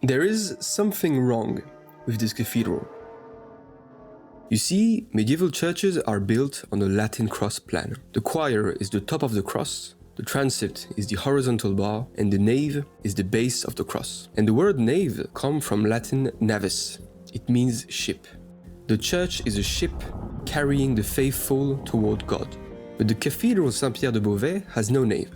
There is something wrong with this cathedral. You see, medieval churches are built on a Latin cross plan. The choir is the top of the cross, the transept is the horizontal bar, and the nave is the base of the cross. And the word nave comes from Latin navis. It means ship. The church is a ship carrying the faithful toward God. But the Cathedral Saint-Pierre de Beauvais has no nave.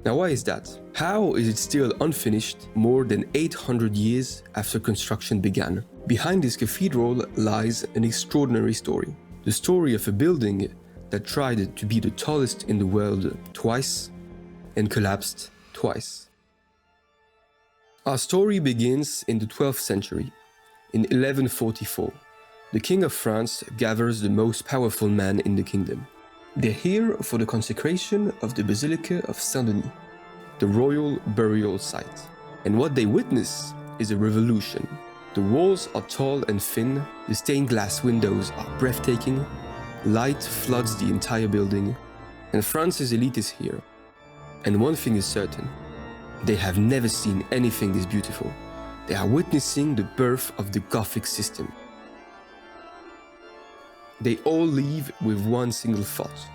Now why is that? How is it still unfinished more than 800 years after construction began? Behind this cathedral lies an extraordinary story. The story of a building that tried to be the tallest in the world twice and collapsed twice. Our story begins in the 12th century. In 1144, the King of France gathers the most powerful men in the kingdom. They're here for the consecration of the Basilica of Saint-Denis, the royal burial site. And what they witness is a revolution. The walls are tall and thin, the stained glass windows are breathtaking, light floods the entire building, and France's elite is here. And one thing is certain, they have never seen anything this beautiful. They are witnessing the birth of the Gothic system. They all leave with one single thought: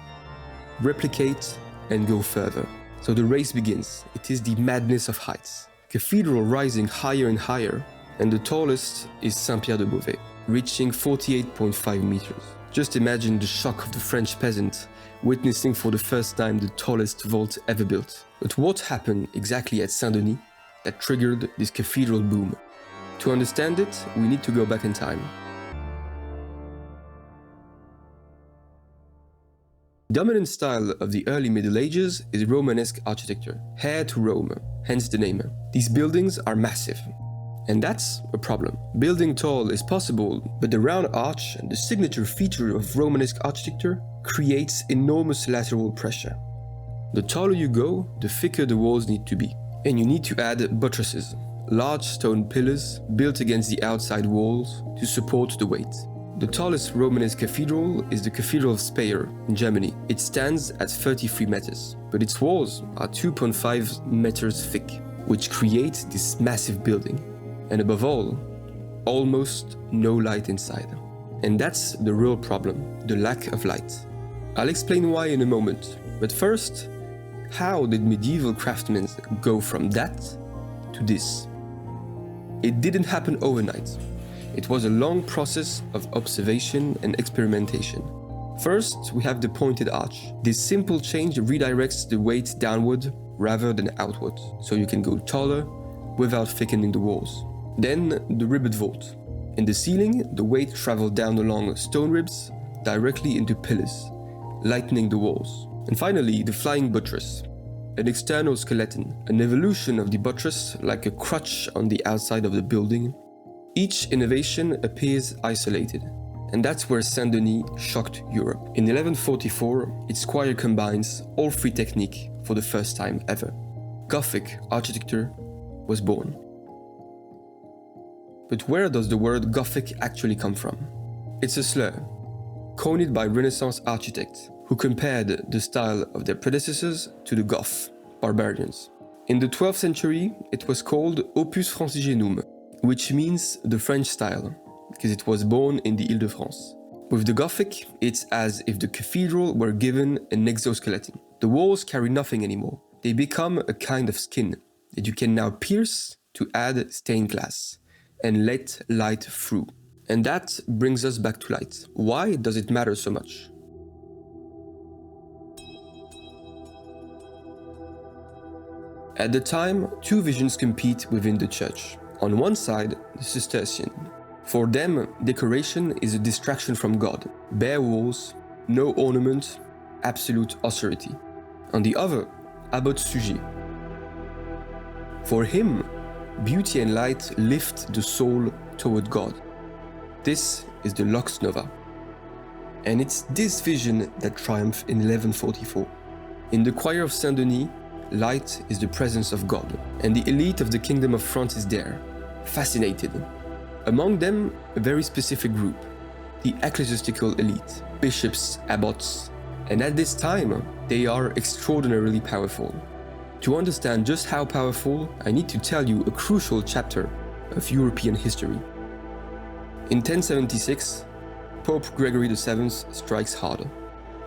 replicate and go further. So the race begins. It is the madness of heights. Cathedral rising higher and higher, and the tallest is Saint-Pierre de Beauvais, reaching 48.5 meters. Just imagine the shock of the French peasant witnessing for the first time the tallest vault ever built. But what happened exactly at Saint-Denis that triggered this cathedral boom? To understand it, we need to go back in time. The dominant style of the early Middle Ages is Romanesque architecture, heir to Rome, hence the name. These buildings are massive, and that's a problem. Building tall is possible, but the round arch, the signature feature of Romanesque architecture, creates enormous lateral pressure. The taller you go, the thicker the walls need to be. And you need to add buttresses, large stone pillars built against the outside walls to support the weight. The tallest Romanesque cathedral is the Cathedral of Speyer in Germany. It stands at 33 meters, but its walls are 2.5 meters thick, which create this massive building. And above all, almost no light inside. And that's the real problem, the lack of light. I'll explain why in a moment, but first, how did medieval craftsmen go from that to this? It didn't happen overnight. It was a long process of observation and experimentation. First, we have the pointed arch. This simple change redirects the weight downward rather than outward, so you can go taller without thickening the walls. Then, the ribbed vault. In the ceiling, the weight traveled down along stone ribs directly into pillars, lightening the walls. And finally, the flying buttress, an external skeleton, an evolution of the buttress like a crutch on the outside of the building. Each innovation appears isolated, and that's where Saint-Denis shocked Europe. In 1144, its choir combines all three techniques for the first time ever. Gothic architecture was born. But where does the word Gothic actually come from? It's a slur, coined by Renaissance architects who compared the style of their predecessors to the Goths, barbarians. In the 12th century, it was called Opus Francigenum, which means the French style, because it was born in the Île-de-France. With the Gothic, it's as if the cathedral were given an exoskeleton. The walls carry nothing anymore. They become a kind of skin that you can now pierce to add stained glass and let light through. And that brings us back to light. Why does it matter so much? At the time, two visions compete within the church. On one side, the Cistercian. For them, decoration is a distraction from God. Bare walls, no ornament, absolute austerity. On the other, Abbot Suger. For him, beauty and light lift the soul toward God. This is the Lux Nova. And it's this vision that triumphed in 1144. In the choir of Saint-Denis, light is the presence of God, and the elite of the Kingdom of France is there, fascinated. Among them, a very specific group, the ecclesiastical elite, bishops, abbots, and at this time, they are extraordinarily powerful. To understand just how powerful, I need to tell you a crucial chapter of European history. In 1076, Pope Gregory VII strikes hard.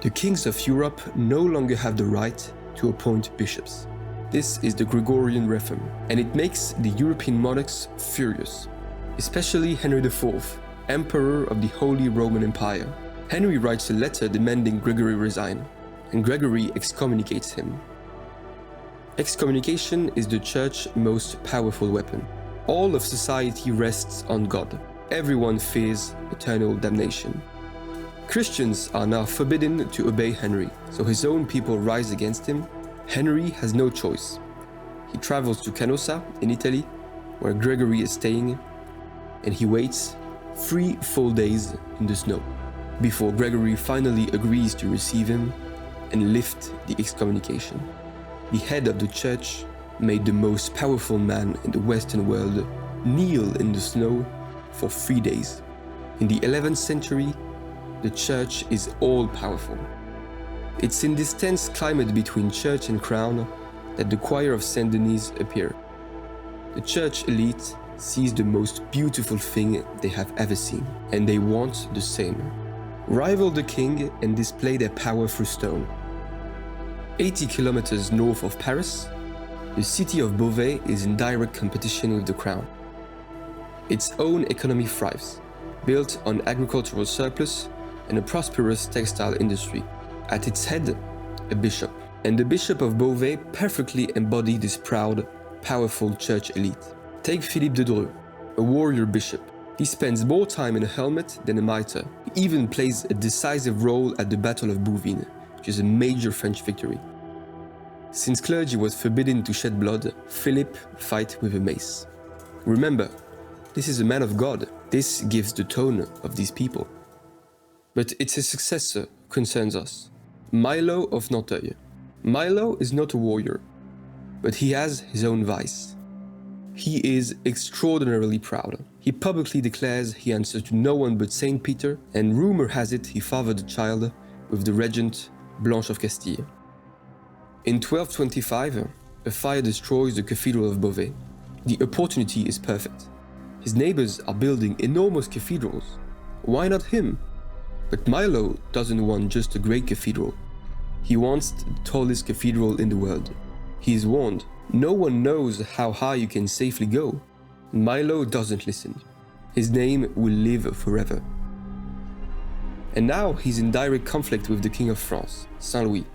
The kings of Europe no longer have the right to appoint bishops. This is the Gregorian reform, and it makes the European monarchs furious, especially Henry IV, Emperor of the Holy Roman Empire. Henry writes a letter demanding Gregory resign, and Gregory excommunicates him. Excommunication is the Church's most powerful weapon. All of society rests on God. Everyone fears eternal damnation. Christians are now forbidden to obey Henry, so his own people rise against him. Henry has no choice. He travels to Canossa in Italy, where Gregory is staying, and he waits 3 full days in the snow before Gregory finally agrees to receive him and lift the excommunication. The head of the Church made the most powerful man in the Western world kneel in the snow for 3 days. In the 11th century, the Church is all-powerful. It's in this tense climate between Church and Crown that the choir of Saint Denis appear. The Church elite sees the most beautiful thing they have ever seen, and they want the same. Rival the king and display their power through stone. 80 kilometers north of Paris, the city of Beauvais is in direct competition with the crown. Its own economy thrives, built on agricultural surplus and a prosperous textile industry. At its head, a bishop. And the Bishop of Beauvais perfectly embodied this proud, powerful church elite. Take Philippe de Dreux, a warrior bishop. He spends more time in a helmet than a mitre. He even plays a decisive role at the Battle of Bouvines, which is a major French victory. Since clergy was forbidden to shed blood, Philip fight with a mace. Remember, this is a man of God. This gives the tone of these people. But it's his successor concerns us. Milo of Nanteuil. Milo is not a warrior, but he has his own vice. He is extraordinarily proud. He publicly declares he answers to no one but Saint Peter, and rumor has it he fathered a child with the regent Blanche of Castile. In 1225, a fire destroys the Cathedral of Beauvais. The opportunity is perfect. His neighbors are building enormous cathedrals. Why not him? But Milo doesn't want just a great cathedral. He wants the tallest cathedral in the world. He is warned, no one knows how high you can safely go. Milo doesn't listen. His name will live forever. And now he's in direct conflict with the King of France, Saint Louis.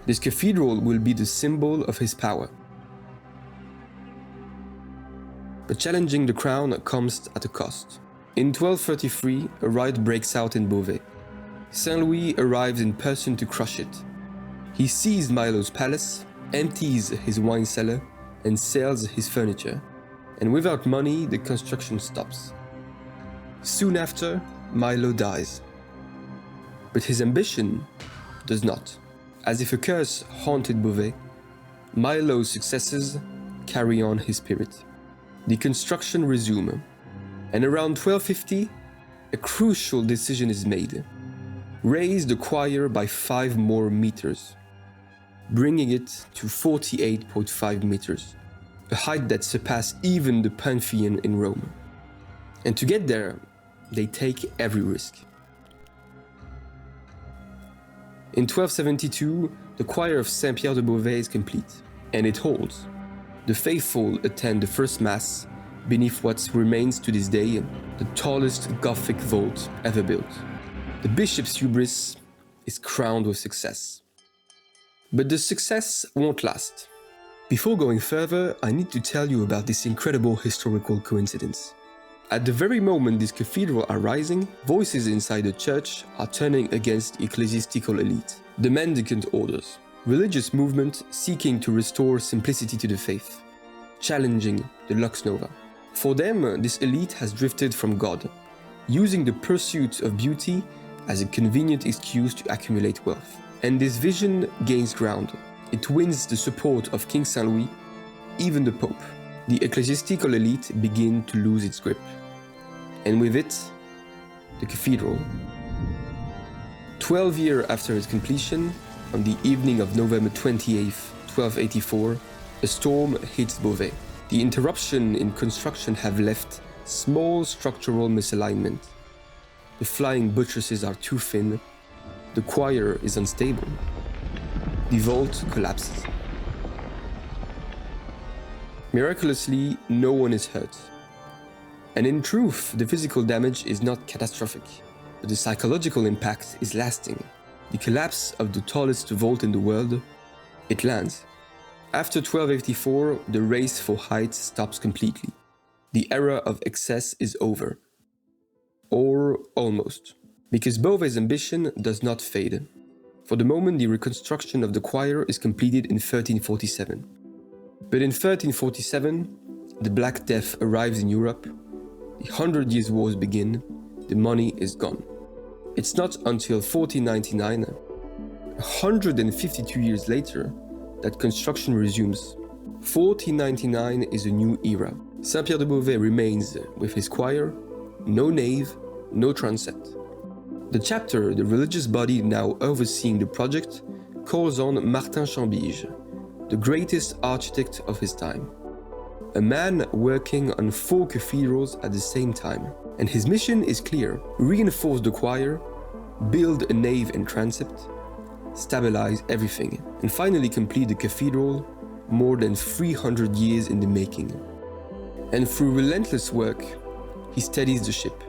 This cathedral will be the symbol of his power. But challenging the crown comes at a cost. In 1233, a riot breaks out in Beauvais. Saint Louis arrives in person to crush it. He seizes Milo's palace, empties his wine cellar, and sells his furniture. And without money, the construction stops. Soon after, Milo dies. But his ambition does not. As if a curse haunted Beauvais, Milo's successors carry on his spirit. The construction resumes, and around 1250, a crucial decision is made. Raise the choir by 5 more meters, bringing it to 48.5 meters, a height that surpassed even the Pantheon in Rome. And to get there, they take every risk. In 1272, the choir of Saint-Pierre de Beauvais is complete, and it holds. The faithful attend the first Mass beneath what remains to this day the tallest Gothic vault ever built. The bishop's hubris is crowned with success. But the success won't last. Before going further, I need to tell you about this incredible historical coincidence. At the very moment these cathedrals are rising, voices inside the church are turning against the ecclesiastical elite, the mendicant orders, religious movement seeking to restore simplicity to the faith, challenging the Lux Nova. For them, this elite has drifted from God, using the pursuit of beauty as a convenient excuse to accumulate wealth. And this vision gains ground. It wins the support of King Saint Louis, even the Pope. The ecclesiastical elite begin to lose its grip. And with it, the cathedral. 12 years after its completion, on the evening of November 28, 1284, a storm hits Beauvais. The interruption in construction have left small structural misalignment. The flying buttresses are too thin. The choir is unstable. The vault collapses. Miraculously, no one is hurt. And in truth, the physical damage is not catastrophic, but the psychological impact is lasting. The collapse of the tallest vault in the world, it lands. After 1284, the race for height stops completely. The era of excess is over. Or almost. Because Beauvais' ambition does not fade. For the moment, the reconstruction of the choir is completed in 1347. But in 1347, the Black Death arrives in Europe, the 100 Years' Wars begin, the money is gone. It's not until 1499, 152 years later, that construction resumes. 1499 is a new era. Saint-Pierre de Beauvais remains with his choir, no nave, no transept. The chapter, the religious body now overseeing the project, calls on Martin Chambige, the greatest architect of his time. A man working on 4 cathedrals at the same time. And his mission is clear: reinforce the choir, build a nave and transept, stabilize everything, and finally complete the cathedral, more than 300 years in the making. And through relentless work, he steadies the ship,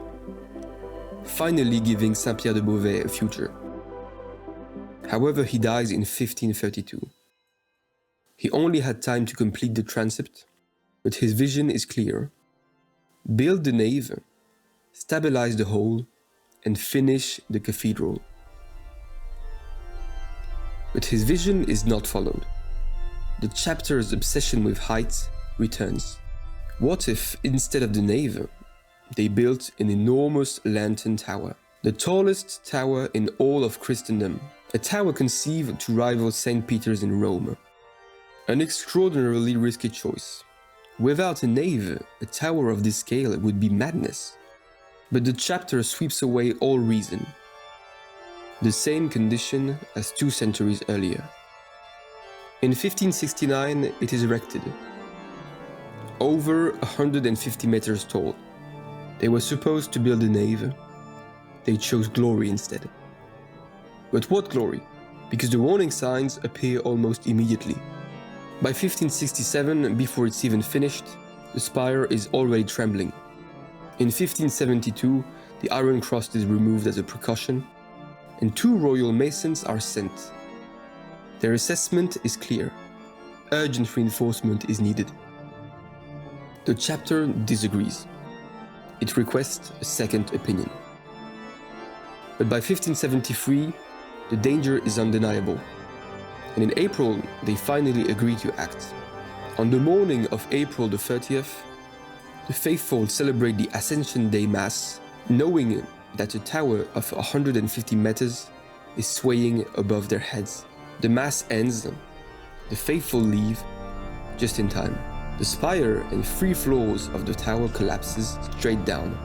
finally giving Saint-Pierre de Beauvais a future. However, he dies in 1532. He only had time to complete the transept, but his vision is clear: build the nave, stabilize the whole, and finish the cathedral. But his vision is not followed. The chapter's obsession with height returns. What if, instead of the nave, they built an enormous lantern tower? The tallest tower in all of Christendom. A tower conceived to rival St. Peter's in Rome. An extraordinarily risky choice. Without a nave, a tower of this scale would be madness. But the chapter sweeps away all reason. The same condition as 2 centuries earlier. In 1569, it is erected. Over 150 meters tall. They were supposed to build a nave. They chose glory instead. But what glory? Because the warning signs appear almost immediately. By 1567, before it's even finished, the spire is already trembling. In 1572, the Iron Cross is removed as a precaution, and 2 royal masons are sent. Their assessment is clear. Urgent reinforcement is needed. The chapter disagrees. It requests a second opinion. But by 1573, the danger is undeniable. And in April, they finally agree to act. On the morning of April the 30th, the faithful celebrate the Ascension Day Mass, knowing that a tower of 150 meters is swaying above their heads. The Mass ends, the faithful leave, just in time. The spire and 3 floors of the tower collapses straight down,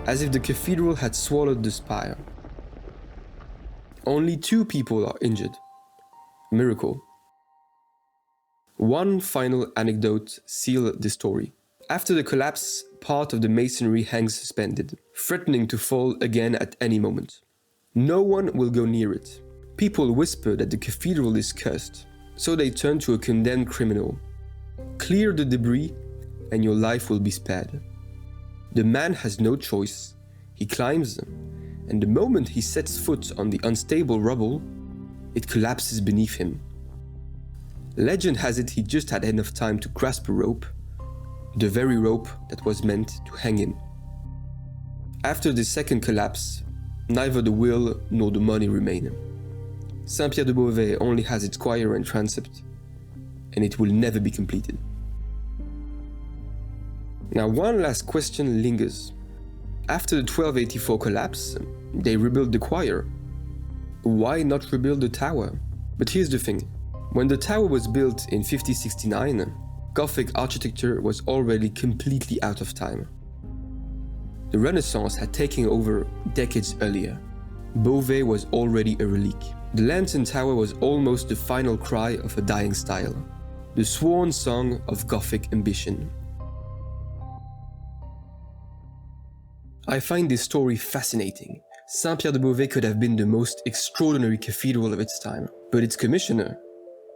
as if the cathedral had swallowed the spire. Only 2 people are injured. A miracle. One final anecdote seals the story. After the collapse, part of the masonry hangs suspended, threatening to fall again at any moment. No one will go near it. People whisper that the cathedral is cursed, so they turn to a condemned criminal. Clear the debris, and your life will be spared. The man has no choice. He climbs, and the moment he sets foot on the unstable rubble, it collapses beneath him. Legend has it he just had enough time to grasp a rope, the very rope that was meant to hang him. After the second collapse, neither the will nor the money remain. Saint-Pierre de Beauvais only has its choir and transept, and it will never be completed. Now, one last question lingers. After the 1284 collapse, they rebuilt the choir. Why not rebuild the tower? But here's the thing. When the tower was built in 1569, Gothic architecture was already completely out of time. The Renaissance had taken over decades earlier. Beauvais was already a relic. The lantern tower was almost the final cry of a dying style. the swan song of Gothic ambition. I find this story fascinating. Saint-Pierre de Beauvais could have been the most extraordinary cathedral of its time, but its commissioner,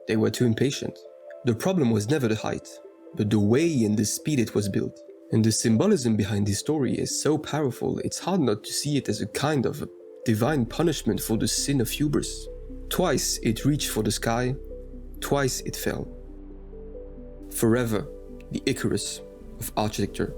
they were too impatient. The problem was never the height, but the way and the speed it was built. And the symbolism behind this story is so powerful, it's hard not to see it as a kind of divine punishment for the sin of hubris. Twice it reached for the sky, twice it fell. Forever, the Icarus of architecture.